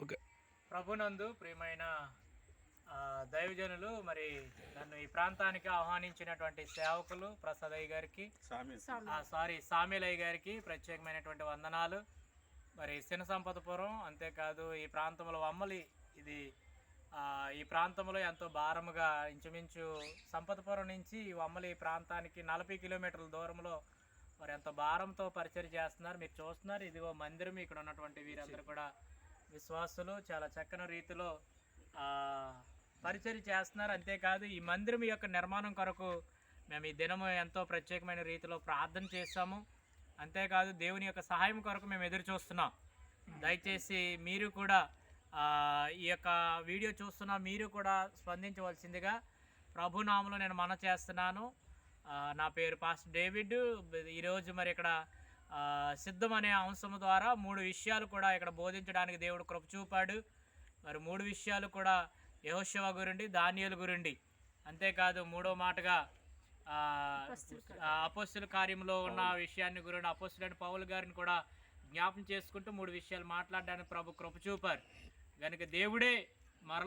Okay. ప్రభునందు ప్రియమైన దైవజనులు, మరి నన్ను ఈ ప్రాంతానికి ఆహ్వానించినటువంటి సేవకులు ప్రసాదయ్య గారికి, సామేలయ్య గారికి ప్రత్యేకమైనటువంటి వందనాలు. మరి సిన సంపతపురం అంతేకాదు ఈ ప్రాంతంలో వమ్మలి, ఇది ఈ ప్రాంతంలో ఎంతో భారముగా ఇంచుమించు సంపతపురం నుంచి ఈ వమ్మలి ప్రాంతానికి 40 కిలోమీటర్ల దూరంలో మరి ఎంతో భారంతో పరిచయం చేస్తున్నారు. మీరు చూస్తున్నారు, ఇదిగో మందిరం. ఇక్కడ ఉన్నటువంటి వీరందరూ కూడా విశ్వాసులు, చాలా చక్కని రీతిలో పరిచయం చేస్తున్నారు. అంతేకాదు ఈ మందిరం యొక్క నిర్మాణం కొరకు మేము ఈ దినము ఎంతో ప్రత్యేకమైన రీతిలో ప్రార్థన చేస్తాము. అంతేకాదు దేవుని యొక్క సహాయం కొరకు మేము ఎదురు చూస్తున్నాం. దయచేసి మీరు కూడా ఈ యొక్క వీడియో చూస్తున్న మీరు కూడా స్పందించవలసిందిగా ప్రభునామములో నేను మనవి చేస్తున్నాను. నా పేరు పాస్టర్ డేవిడ్. ఈరోజు మరి ఇక్కడ సిద్ధం అనే అంశం ద్వారా 3 విషయాలు కూడా ఇక్కడ బోధించడానికి దేవుడు కృప చూపాడు. మరి 3 విషయాలు కూడా యెహోషువ గురించి, దానియేలు గురించి, అంతేకాదు 3వ మాటగా అపోస్తలుల కార్యంలో ఉన్న విషయాన్ని గురించి అపోస్తలుడైన పౌలు గారిని కూడా జ్ఞాపం చేసుకుంటూ 3 విషయాలు మాట్లాడడానికి ప్రభు కృప చూపారు. కనుక దేవుడే మరలా